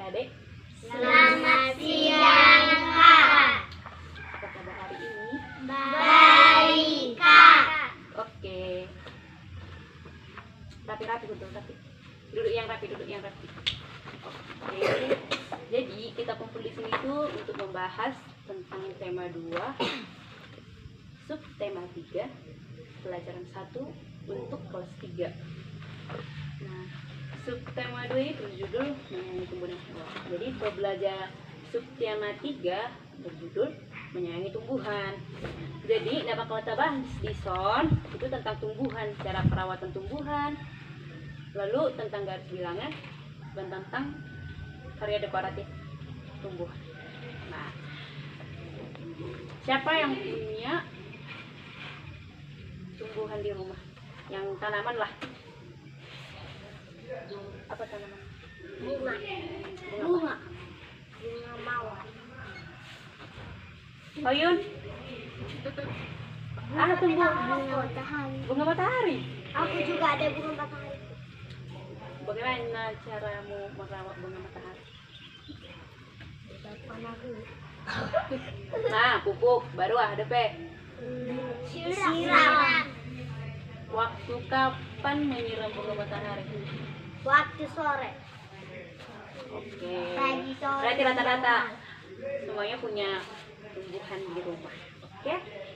adik-adik? Selamat siang, Kak. Apa kabar hari ini? Baik, Kak. Oke. Rapi-rapi betul, tapi duduk yang rapi. Oke. Jadi kita kumpul di sini tuh untuk membahas tentang tema 2, subtema 3, pelajaran 1 untuk kelas 3. Nah, subtema 2 itu berjudul menyayangi tumbuhan dan hewan. Jadi pembelajaran subtema 3 berjudul menyayangi tumbuhan. Jadi dapat kita bahas di son itu tentang tumbuhan, cara perawatan tumbuhan, lalu tentang garis bilangan dan tentang karya dekoratif tumbuhan. Nah, siapa yang punya tumbuhan di rumah? Yang tanaman lah. Apa tanaman? Bunga mawar. Oyun. Tumbuh Bunga matahari. bunga matahari. Aku juga ada bunga matahari. Bagaimana caramu merawat bunga matahari? Nah, pupuk baru ada Siram. Waktu kapan menyiram bunga matahari? Waktu sore. Oke. Pagi sore. Berarti rata-rata semuanya punya tumbuhan di rumah. Oke.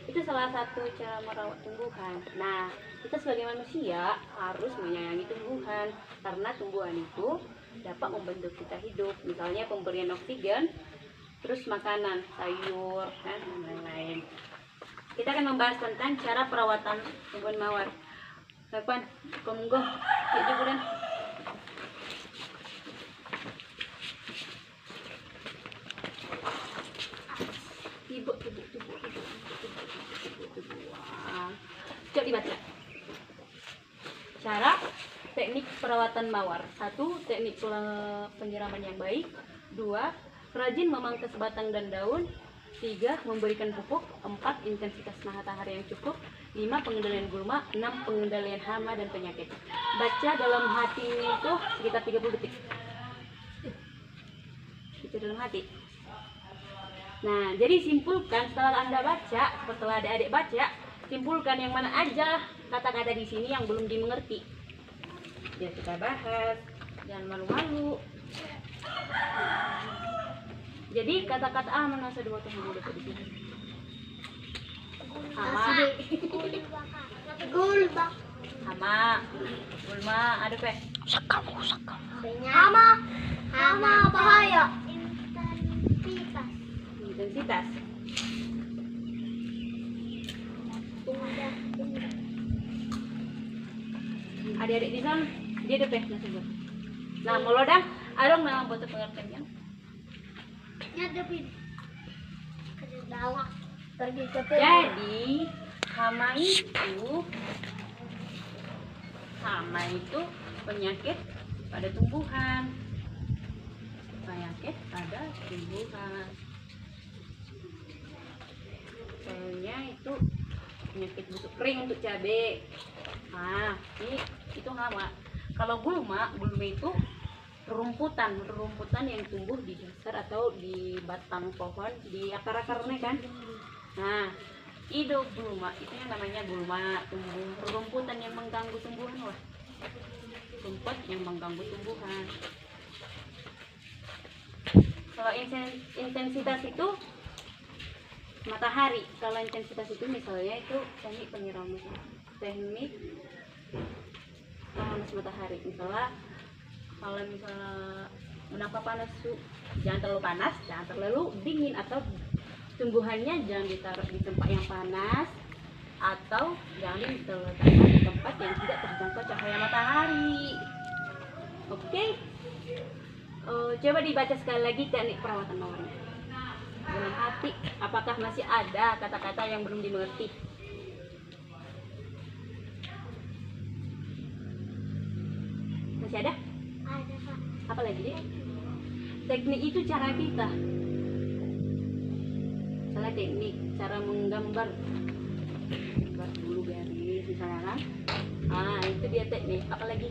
Itu salah satu cara merawat tumbuhan. Nah, kita sebagai manusia harus menyayangi tumbuhan karena tumbuhan itu dapat membantu kita hidup. Misalnya pemberian oksigen, terus makanan, sayur, dan lain-lain. Kita akan membahas tentang cara perawatan tumbuhan mawar. Kapan? Konggo. Yuk bulan. Ibu. Coba dibaca. Cara teknik perawatan mawar. 1. Teknik penyiraman yang baik. 2. Rajin memangkas batang dan daun. 3. Memberikan pupuk. 4. Intensitas matahari yang cukup. 5. Pengendalian gulma. 6. Pengendalian hama dan penyakit. Baca dalam hati itu sekitar 30 detik. Itu dalam hati. Nah, jadi simpulkan setelah Anda baca, setelah adik-adik baca, simpulkan yang mana aja kata-kata di sini yang belum dimengerti. Ya kita bahas, jangan malu-malu. Jadi kata-kata mana dua tuh yang dapat di sini? Hama, Gulma. hama, gulma, ada Sakam. Hama bahaya. intensitas. Adik-adik di sana dia ada nasi. Nah, melodang, adong memang butuh pengertian. Nyadepin. Ke dalam. Pergi ke Jadi hama itu penyakit pada tumbuhan. Penyakit pada tumbuhan. Soalnya itu penyakit busuk kering untuk cabai. Nah, ini itu hama. Kalau gulma itu rumputan yang tumbuh di dasar atau di batang pohon, di akar-akarnya kan. Nah, itu gulma, itu yang namanya gulma, tumbuh rumputan yang mengganggu tumbuhan lah. Rumput yang mengganggu tumbuhan. Kalau intensitas itu matahari. Kalau intensitas itu misalnya itu teknik penyiraman, teknik panas matahari. Misalnya kalau menangkap panas, jangan terlalu panas, jangan terlalu dingin, atau tumbuhannya jangan ditaruh di tempat yang panas, atau jangan diletakkan di tempat yang tidak terjangkau cahaya matahari. Oke. Coba dibaca sekali lagi teknik perawatan mawarnya dalam hati. Apakah masih ada kata-kata yang belum dimengerti? Masih ada? Ada, Pak. Apa lagi deh? Teknik itu cara kita. Salah teknik, cara menggambar. Gambar dulu garis misalnya kan. Ah, itu dia teknik. Apa lagi?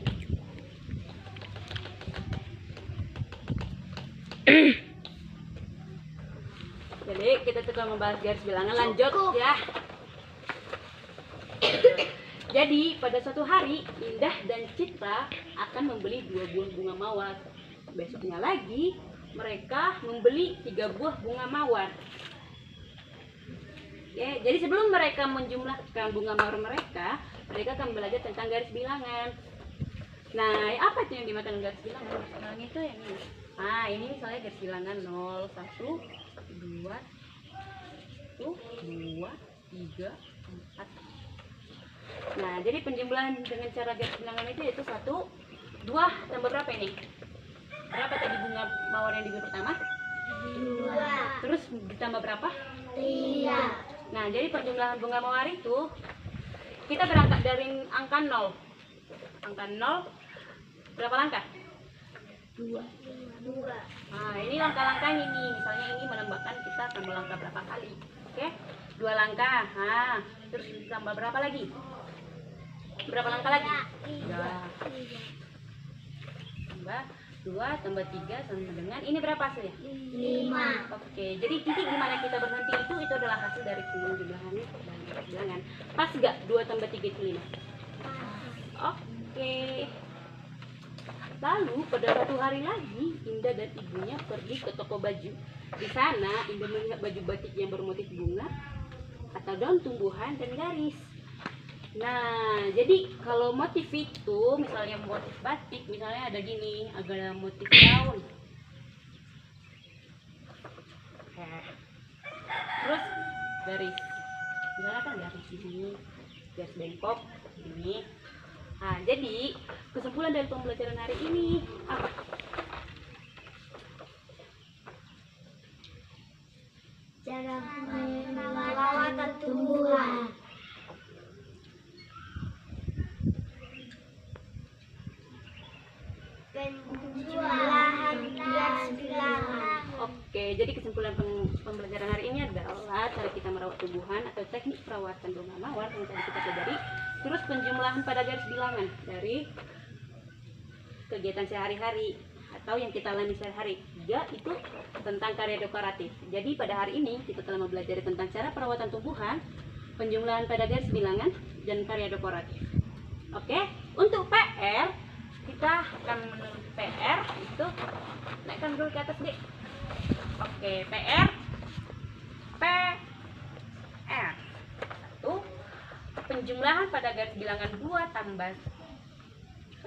Jadi kita telah membahas garis bilangan, lanjut ya. Jadi pada suatu hari Indah dan Citra akan membeli 2 buah bunga mawar. Besoknya lagi mereka membeli 3 buah bunga mawar. Ya, jadi sebelum mereka menjumlahkan bunga mawar mereka akan belajar tentang garis bilangan. Nah, apa itu yang dimakan garis bilangan? Misalnya itu yang ini. Nah, ini misalnya garis bilangan 0, 1, 2, 2, 3, 4. Nah, jadi penjumlahan dengan cara garis bilangan itu 1, 2 tambah berapa ini? Berapa tadi bunga mawar yang dibuat pertama? 2, Terus ditambah berapa? 3, Nah, jadi penjumlahan bunga mawar itu kita berangkat dari angka 0. Angka 0 berapa langkah? 2. Nah, ini langkah-langkahnya nih. Misalnya ini menambahkan kita akan melangkah berapa kali. Oke? 2 langkah. Nah, terus ditambah berapa lagi? Berapa langkah lagi? 3. Tambah 2 tambah 3 sama dengan ini berapa hasilnya? 5. Oke, jadi titik di mana kita berhenti itu adalah hasil dari penjumlahan dan bilangan. Pas gak 2 tambah 3 itu 5? Oke. Lalu pada suatu hari lagi Indah dan ibunya pergi ke toko baju. Di sana Indah melihat baju batik yang bermotif bunga atau daun tumbuhan dan garis. Nah, jadi kalau motif itu, misalnya motif batik, misalnya ada gini, ada motif daun. Terus garis, misalnya kan garis di sini, garis bengkok, ini. Nah, jadi kesimpulan dari pembelajaran hari ini apa? Cara perawatan tumbuhan. Penjumlahan garis bilangan. Oke, jadi kesimpulan pembelajaran hari ini adalah cara kita merawat tumbuhan atau teknik perawatan bunga mawar yang tadi kita pelajari. Terus penjumlahan pada garis bilangan dari kegiatan sehari-hari atau yang kita alami sehari-hari. Tiga itu tentang karya dekoratif. Jadi pada hari ini kita telah mempelajari tentang cara perawatan tumbuhan, penjumlahan pada garis bilangan, dan karya dekoratif. Oke, untuk PR kita akan menulis PR itu naikkan dulu ke atas deh. Oke, PR 1, penjumlahan pada garis bilangan 2 tambah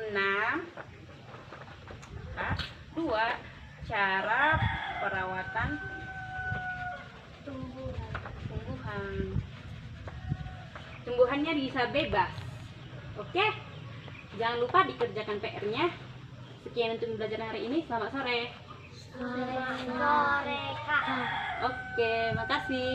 6. 2, cara perawatan tumbuhan. Tumbuhannya bisa bebas. Oke, jangan lupa dikerjakan PR-nya. Sekian untuk pembelajaran hari ini. Selamat sore. Sore, Kak. Oke, makasih.